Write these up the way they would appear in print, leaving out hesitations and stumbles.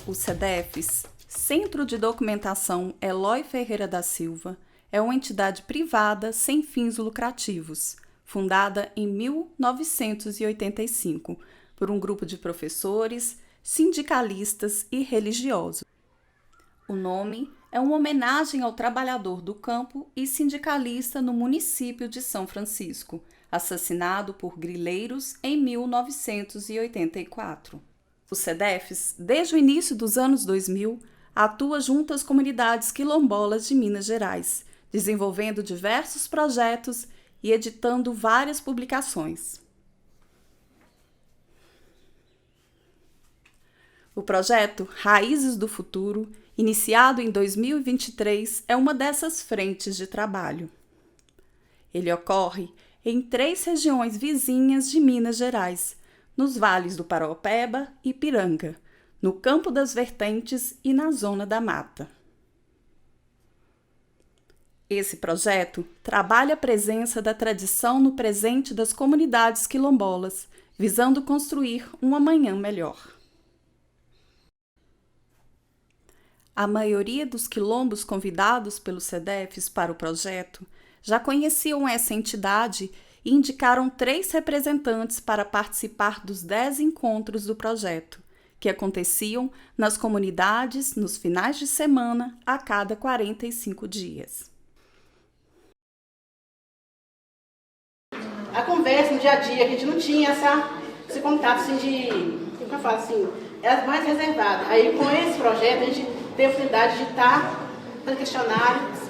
O CEDEFES, Centro de Documentação Eloy Ferreira da Silva, é uma entidade privada sem fins lucrativos, fundada em 1985 por um grupo de professores, sindicalistas e religiosos. O nome é uma homenagem ao trabalhador do campo e sindicalista no município de São Francisco, assassinado por grileiros em 1984. O CEDEFES, desde o início dos anos 2000, atua junto às comunidades quilombolas de Minas Gerais, desenvolvendo diversos projetos e editando várias publicações. O projeto Raízes do Futuro, iniciado em 2023, é uma dessas frentes de trabalho. Ele ocorre em 3 regiões vizinhas de Minas Gerais, nos vales do Paraopeba e Piranga, no Campo das Vertentes e na Zona da Mata. Esse projeto trabalha a presença da tradição no presente das comunidades quilombolas, visando construir um amanhã melhor. A maioria dos quilombos convidados pelo CEDEFES para o projeto já conheciam essa entidade e indicaram 3 representantes para participar dos 10 encontros do projeto, que aconteciam nas comunidades nos finais de semana a cada 45 dias. A conversa no dia a dia, a gente não tinha esse contato assim como eu falo assim, era mais reservada. Aí com esse projeto a gente teve a oportunidade de estar fazendo questionários,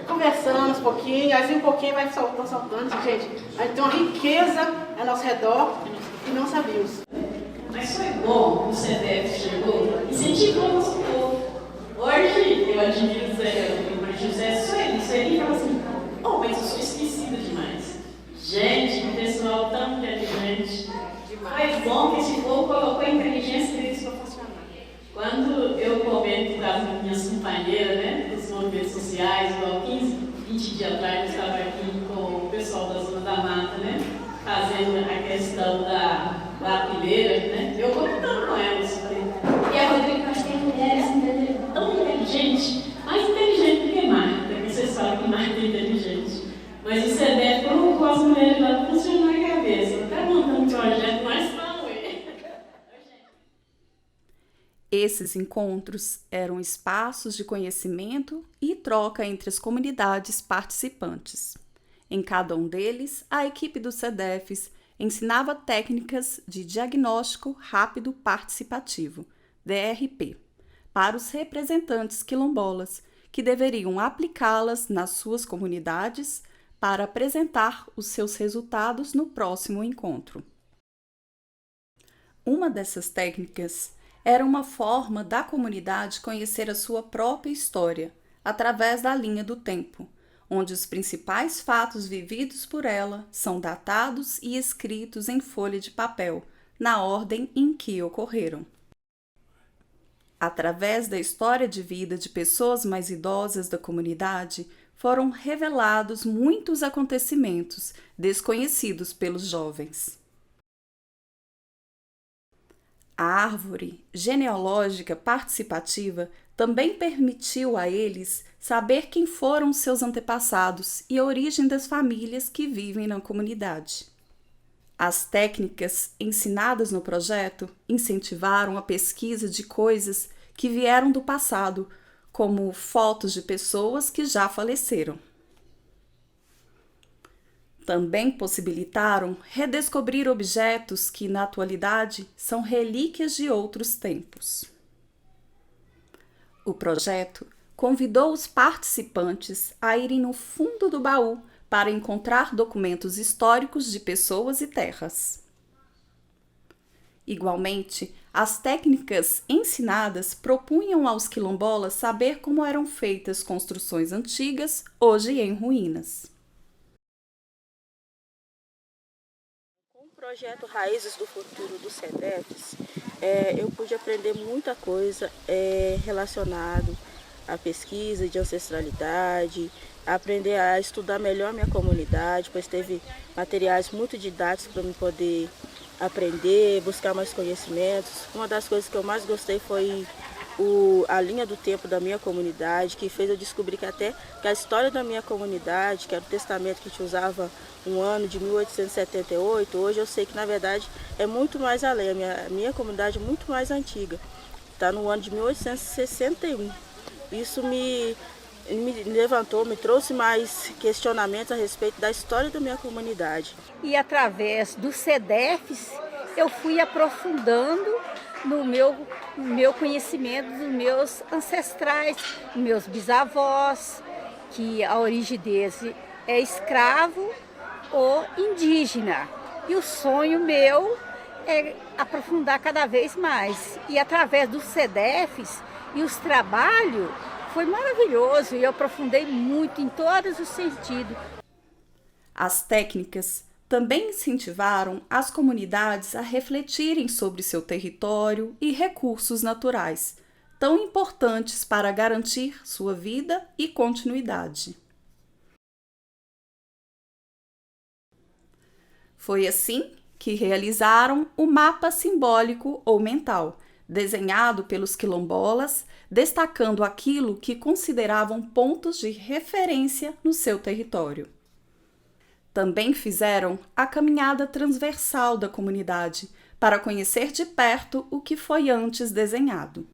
conversando um pouquinho, aí um pouquinho vai soltando, gente. A gente tem uma riqueza ao nosso redor e não sabíamos. Mas foi bom que o CEDEFES chegou e incentivou o nosso povo. Hoje eu admiro o José Sueli fala assim, mas eu sou esquecida demais. Gente, um pessoal tão inteligente. Foi bom que esse povo colocou a inteligência deles para funcionar. Quando eu comento com as minhas companheiras, dos movimentos sociais, igual 15, 20 dias atrás, eu estava aqui com o pessoal da Zona da Mata, fazendo a questão da pilheira, eu comentando com elas. E a Rodrigo, nós temos mulheres tão inteligentes, mais inteligente do que Marta, porque vocês falam que Marta é inteligente. Mas o CEDEF colocou as mulheres lá para funcionar a cabeça. Até montando um projeto, nós estamos. Esses encontros eram espaços de conhecimento e troca entre as comunidades participantes. Em cada um deles, a equipe do CEDEFES ensinava técnicas de diagnóstico rápido participativo, DRP, para os representantes quilombolas, que deveriam aplicá-las nas suas comunidades para apresentar os seus resultados no próximo encontro. Uma dessas técnicas era uma forma da comunidade conhecer a sua própria história, através da linha do tempo, onde os principais fatos vividos por ela são datados e escritos em folha de papel, na ordem em que ocorreram. Através da história de vida de pessoas mais idosas da comunidade, foram revelados muitos acontecimentos desconhecidos pelos jovens. A árvore genealógica participativa também permitiu a eles saber quem foram seus antepassados e a origem das famílias que vivem na comunidade. As técnicas ensinadas no projeto incentivaram a pesquisa de coisas que vieram do passado, como fotos de pessoas que já faleceram. Também possibilitaram redescobrir objetos que, na atualidade, são relíquias de outros tempos. O projeto convidou os participantes a irem no fundo do baú para encontrar documentos históricos de pessoas e terras. Igualmente, as técnicas ensinadas propunham aos quilombolas saber como eram feitas construções antigas, hoje em ruínas. Com o projeto Raízes do Futuro do CEDEFES, eu pude aprender muita coisa relacionada à pesquisa de ancestralidade, aprender a estudar melhor minha comunidade, pois teve materiais muito didáticos para eu poder aprender, buscar mais conhecimentos. Uma das coisas que eu mais gostei foi a linha do tempo da minha comunidade, que fez eu descobrir que a história da minha comunidade, que era o testamento que a gente usava um ano de 1878, hoje eu sei que na verdade é muito mais além. A minha comunidade é muito mais antiga, está no ano de 1861. Isso me levantou, me trouxe mais questionamentos a respeito da história da minha comunidade. E através dos CDFs eu fui aprofundando no meu conhecimento dos meus ancestrais, meus bisavós, que a origem deles é escravo ou indígena. E o sonho meu é aprofundar cada vez mais. E através dos CDFs e os trabalhos, foi maravilhoso e eu aprofundei muito em todos os sentidos. As técnicas também incentivaram as comunidades a refletirem sobre seu território e recursos naturais, tão importantes para garantir sua vida e continuidade. Foi assim que realizaram o mapa simbólico ou mental, desenhado pelos quilombolas, destacando aquilo que consideravam pontos de referência no seu território. Também fizeram a caminhada transversal da comunidade para conhecer de perto o que foi antes desenhado.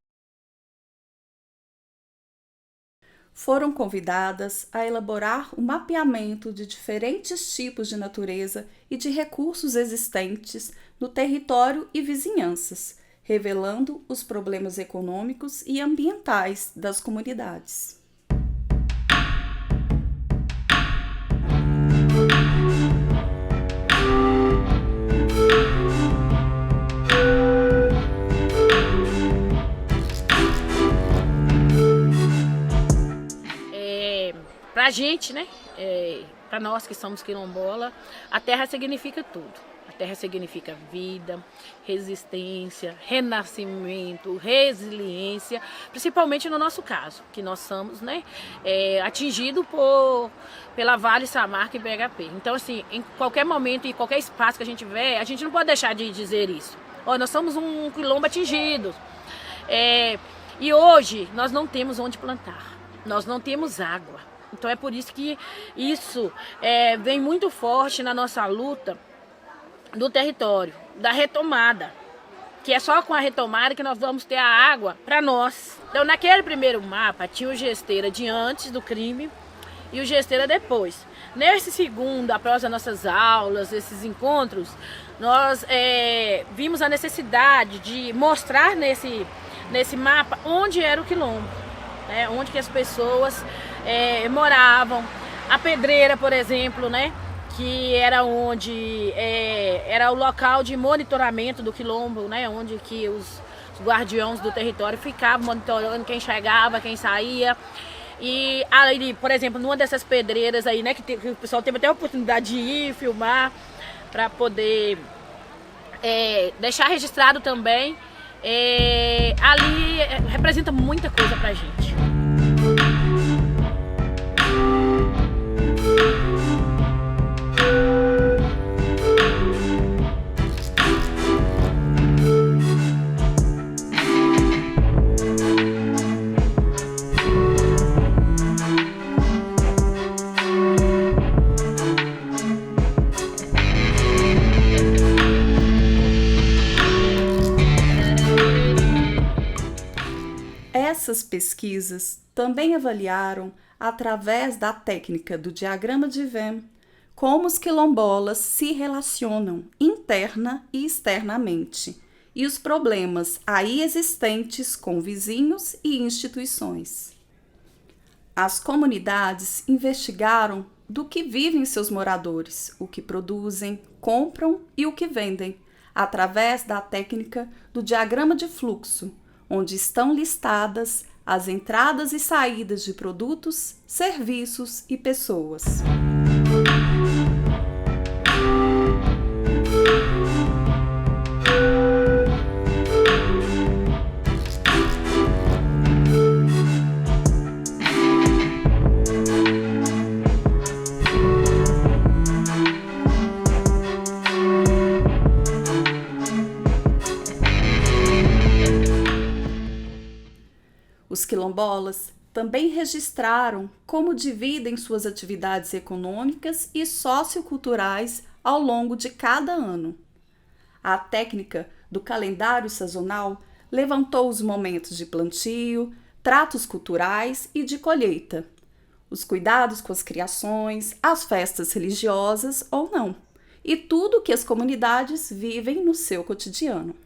Foram convidadas a elaborar um mapeamento de diferentes tipos de natureza e de recursos existentes no território e vizinhanças, revelando os problemas econômicos e ambientais das comunidades. Pra gente, né? Para nós que somos quilombola, a terra significa tudo. A terra significa vida, resistência, renascimento, resiliência, principalmente no nosso caso, que nós somos, né, atingidos pela Vale, Samarco e BHP. Então, assim, em qualquer momento e qualquer espaço que a gente tiver, a gente não pode deixar de dizer isso. Nós somos um quilombo atingido. E hoje nós não temos onde plantar, nós não temos água. Então é por isso que isso vem muito forte na nossa luta do território, da retomada, que é só com a retomada que nós vamos ter a água para nós. Então naquele primeiro mapa tinha o Gesteira de antes do crime e o Gesteira depois. Nesse segundo, após as nossas aulas, esses encontros, nós vimos a necessidade de mostrar nesse mapa onde era o quilombo, né? Onde que as pessoas moravam. A Pedreira, por exemplo, né? Que era onde era o local de monitoramento do quilombo, né? Onde que os guardiões do território ficavam monitorando quem chegava, quem saía. E ali, por exemplo, numa dessas pedreiras aí, né? Que o pessoal teve até a oportunidade de ir filmar para poder deixar registrado também. Ali representa muita coisa pra gente. Essas pesquisas também avaliaram, através da técnica do diagrama de Venn, como os quilombolas se relacionam interna e externamente e os problemas aí existentes com vizinhos e instituições. As comunidades investigaram do que vivem seus moradores, o que produzem, compram e o que vendem, através da técnica do diagrama de fluxo, onde estão listadas as entradas e saídas de produtos, serviços e pessoas. quilombolas também registraram como dividem suas atividades econômicas e socioculturais ao longo de cada ano. A técnica do calendário sazonal levantou os momentos de plantio, tratos culturais e de colheita, os cuidados com as criações, as festas religiosas ou não, e tudo que as comunidades vivem no seu cotidiano.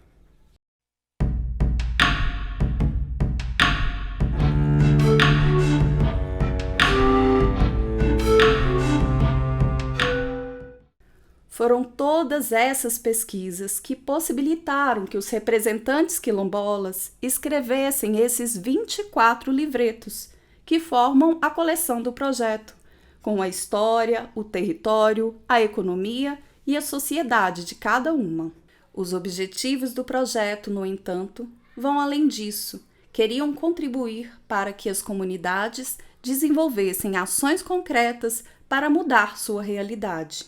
Foram todas essas pesquisas que possibilitaram que os representantes quilombolas escrevessem esses 24 livretos, que formam a coleção do projeto, com a história, o território, a economia e a sociedade de cada uma. Os objetivos do projeto, no entanto, vão além disso. Queriam contribuir para que as comunidades desenvolvessem ações concretas para mudar sua realidade.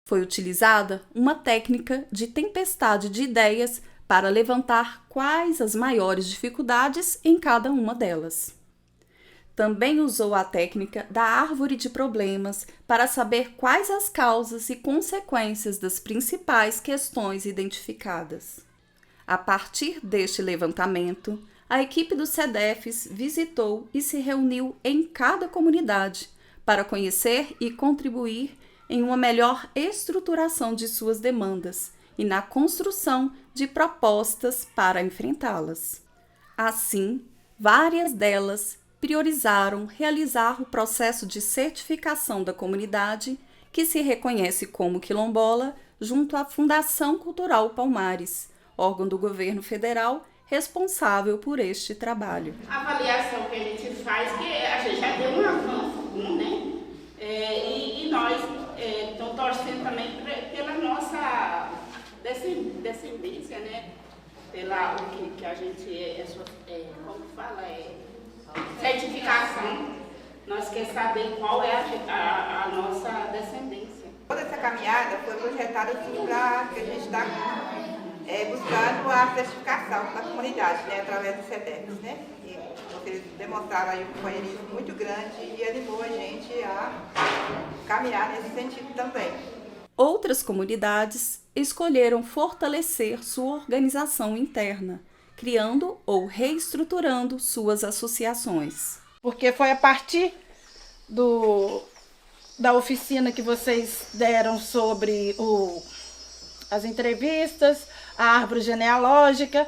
Foi utilizada uma técnica de tempestade de ideias para levantar quais as maiores dificuldades em cada uma delas. Também usou a técnica da árvore de problemas para saber quais as causas e consequências das principais questões identificadas. A partir deste levantamento, a equipe do SEDEFES visitou e se reuniu em cada comunidade para conhecer e contribuir em uma melhor estruturação de suas demandas e na construção de propostas para enfrentá-las. Assim, várias delas priorizaram realizar o processo de certificação da comunidade, que se reconhece como quilombola, junto à Fundação Cultural Palmares, órgão do governo federal responsável por este trabalho. A avaliação que a gente faz, que a gente já deu um avanço, né? E nós estamos torcendo também pela nossa descendência, né? Pela o que a gente como fala, certificação. Nós queremos saber qual é a nossa descendência. Toda essa caminhada foi projetada assim para que a gente está buscando a certificação da comunidade, né, através do SEDEFES, né? E vocês demonstraram aí um companheirismo muito grande e animou a gente a caminhar nesse sentido também. Outras comunidades escolheram fortalecer sua organização interna, criando ou reestruturando suas associações. Porque foi a partir da oficina que vocês deram sobre as entrevistas, a árvore genealógica,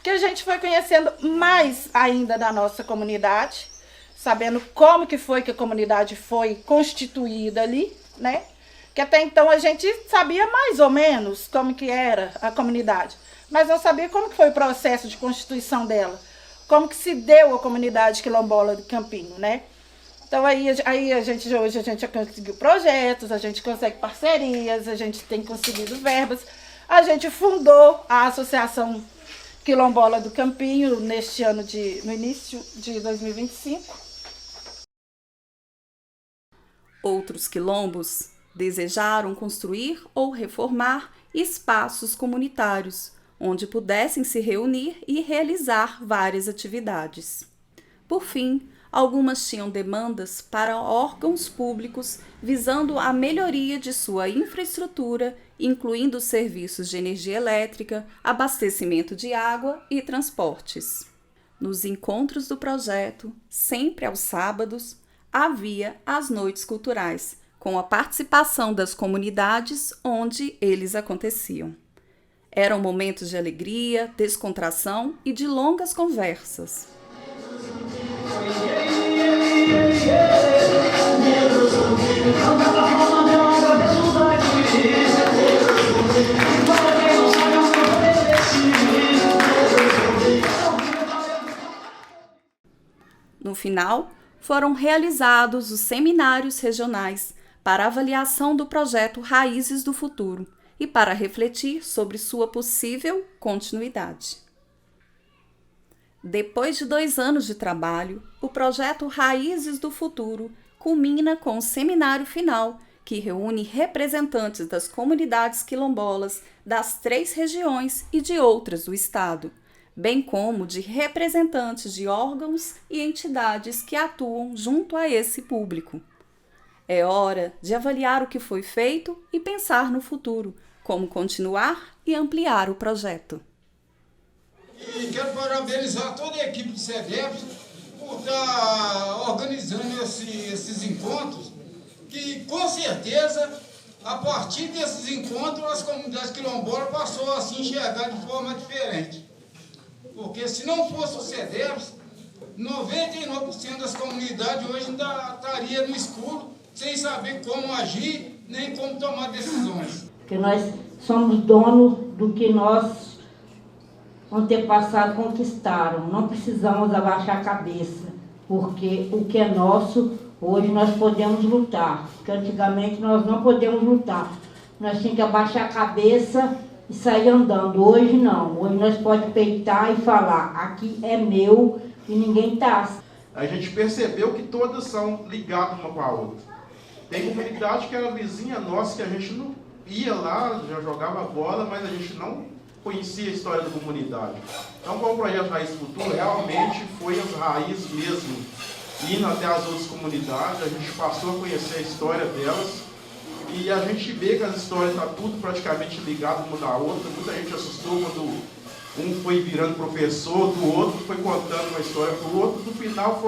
que a gente foi conhecendo mais ainda da nossa comunidade, sabendo como que foi que a comunidade foi constituída ali, né? Que até então a gente sabia mais ou menos como que era a comunidade, mas não sabia como que foi o processo de constituição dela, como que se deu a comunidade quilombola do Campinho, né? Então aí hoje a gente já conseguiu projetos, a gente consegue parcerias, a gente tem conseguido verbas. A gente fundou a Associação Quilombola do Campinho no início de 2025. Outros quilombos desejaram construir ou reformar espaços comunitários, onde pudessem se reunir e realizar várias atividades. Por fim, algumas tinham demandas para órgãos públicos visando a melhoria de sua infraestrutura, incluindo serviços de energia elétrica, abastecimento de água e transportes. Nos encontros do projeto, sempre aos sábados, havia as noites culturais, com a participação das comunidades onde eles aconteciam. Eram momentos de alegria, descontração e de longas conversas. No final, foram realizados os seminários regionais para avaliação do projeto Raízes do Futuro e para refletir sobre sua possível continuidade. Depois de 2 anos de trabalho, o projeto Raízes do Futuro culmina com o seminário final, que reúne representantes das comunidades quilombolas das 3 regiões e de outras do estado, bem como de representantes de órgãos e entidades que atuam junto a esse público. É hora de avaliar o que foi feito e pensar no futuro, como continuar e ampliar o projeto. E quero parabenizar toda a equipe do CEDEFS por estar organizando esses encontros, que com certeza, a partir desses encontros, as comunidades quilombolas passou a se enxergar de forma diferente. Porque se não fosse o CEDEFS, 99% das comunidades hoje ainda estaria no escuro, sem saber como agir, nem como tomar decisões. Porque nós somos donos do que nós antepassados conquistaram. Não precisamos abaixar a cabeça, porque o que é nosso, hoje nós podemos lutar. Porque antigamente nós não podemos lutar. Nós tínhamos que abaixar a cabeça e sair andando. Hoje não. Hoje nós podemos peitar e falar, aqui é meu e ninguém está. A gente percebeu que todas são ligadas uma com a outra. Tem comunidade que era vizinha nossa, que a gente não ia lá, já jogava bola, mas a gente não conhecia a história da comunidade. Então, com o projeto Raiz Futuro, realmente foi as raízes mesmo, indo até as outras comunidades, a gente passou a conhecer a história delas, e a gente vê que as histórias estão tudo praticamente ligadas uma da outra. Muita gente assustou quando um foi virando professor do outro, foi contando uma história para o outro, no final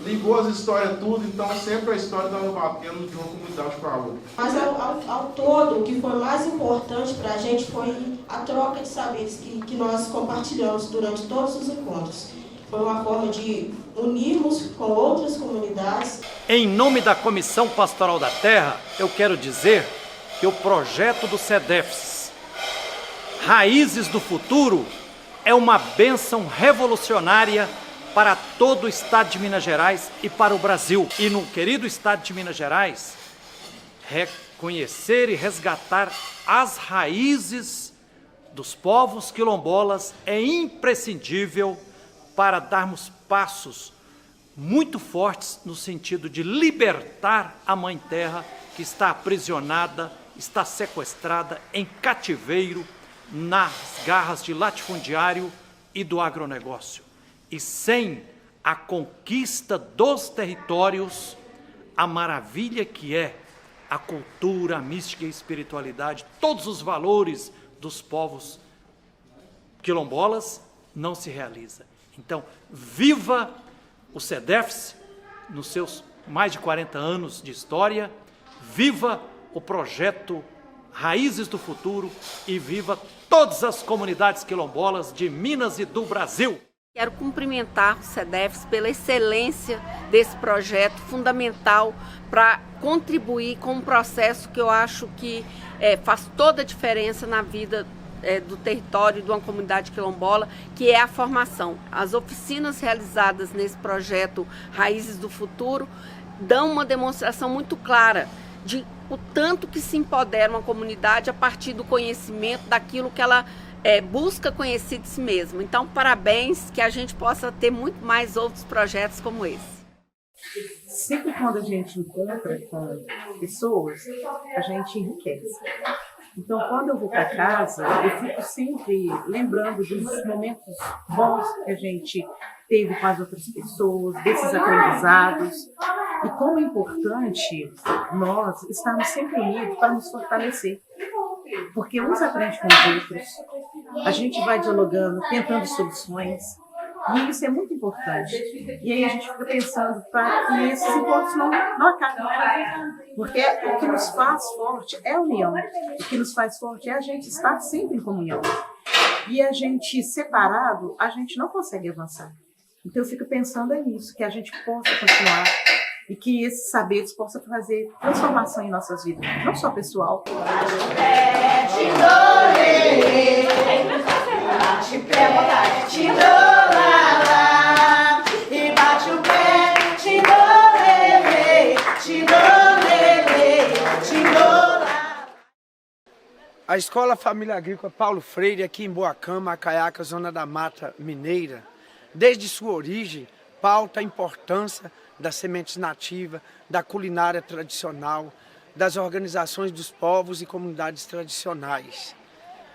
ligou as histórias tudo, então sempre a história estava batendo de uma comunidade para a outra. Mas ao todo, o que foi mais importante para a gente foi a troca de saberes que nós compartilhamos durante todos os encontros. Foi uma forma de unirmos com outras comunidades. Em nome da Comissão Pastoral da Terra, eu quero dizer que o projeto do CEDEFS, Raízes do Futuro, é uma bênção revolucionária para todo o estado de Minas Gerais e para o Brasil. E no querido estado de Minas Gerais, reconhecer e resgatar as raízes dos povos quilombolas é imprescindível para darmos passos muito fortes no sentido de libertar a Mãe Terra, que está aprisionada, está sequestrada em cativeiro nas garras de latifundiário e do agronegócio. E sem a conquista dos territórios, a maravilha que é a cultura, a mística e a espiritualidade, todos os valores dos povos quilombolas não se realiza. Então, viva o CEDEFS nos seus mais de 40 anos de história, viva o projeto Raízes do Futuro e viva todas as comunidades quilombolas de Minas e do Brasil. Quero cumprimentar o CEDEFS pela excelência desse projeto fundamental para contribuir com um processo que eu acho que faz toda a diferença na vida do território de uma comunidade quilombola, que é a formação. As oficinas realizadas nesse projeto Raízes do Futuro dão uma demonstração muito clara de o tanto que se empodera uma comunidade a partir do conhecimento daquilo que ela busca conhecer de si mesma. Então, parabéns, que a gente possa ter muito mais outros projetos como esse. Sempre quando a gente encontra com pessoas, a gente enriquece. Então, quando eu vou para casa, eu fico sempre lembrando dos momentos bons que a gente teve com as outras pessoas, desses aprendizados. E como é importante nós estarmos sempre unidos para nos fortalecer. Porque uns aprendem com os outros, a gente vai dialogando, tentando soluções, e isso é muito importante. E aí a gente fica pensando para que esses encontros não acabem. Porque o que nos faz forte é a união, o que nos faz forte é a gente estar sempre em comunhão. E a gente separado, a gente não consegue avançar. Então eu fico pensando nisso, que a gente possa continuar e que esses saberes possam fazer transformação em nossas vidas, não só pessoal. A Escola Família Agrícola Paulo Freire, aqui em Boacama, Acaiaca, Zona da Mata Mineira, desde sua origem, pauta a importância das sementes nativas, da culinária tradicional, das organizações dos povos e comunidades tradicionais.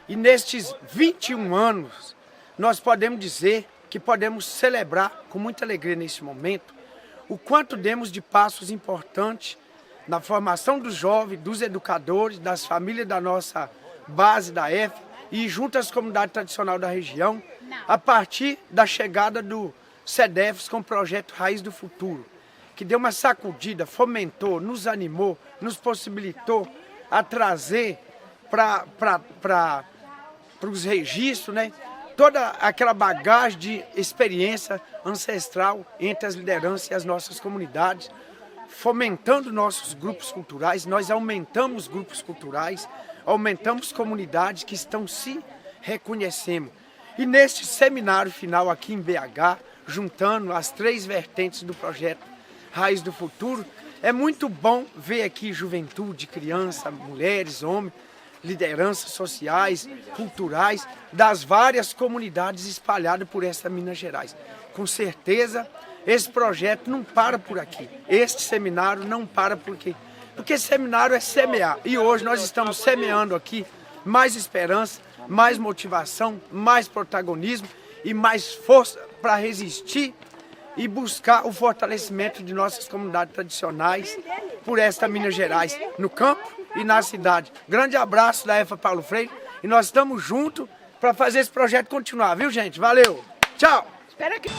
E nestes 21 anos, nós podemos dizer que podemos celebrar com muita alegria nesse momento o quanto demos de passos importantes na formação dos jovens, dos educadores, das famílias da nossa base da EF e junto às comunidades tradicionais da região, a partir da chegada do CEDEFS com o projeto Raiz do Futuro, que deu uma sacudida, fomentou, nos animou, nos possibilitou a trazer para os registros, né, toda aquela bagagem de experiência ancestral entre as lideranças e as nossas comunidades, fomentando nossos grupos culturais. Nós aumentamos grupos culturais, aumentamos comunidades que estão se reconhecendo. E neste seminário final aqui em BH, juntando as 3 vertentes do projeto Raiz do Futuro, é muito bom ver aqui juventude, criança, mulheres, homens, lideranças sociais, culturais, das várias comunidades espalhadas por esta Minas Gerais. Com certeza, esse projeto não para por aqui. Este seminário não para por aqui. Porque seminário é semear. E hoje nós estamos semeando aqui mais esperança, mais motivação, mais protagonismo e mais força para resistir e buscar o fortalecimento de nossas comunidades tradicionais por esta Minas Gerais, no campo e na cidade. Grande abraço da EFA Paulo Freire e nós estamos juntos para fazer esse projeto continuar, viu, gente? Valeu! Tchau! Espera aqui.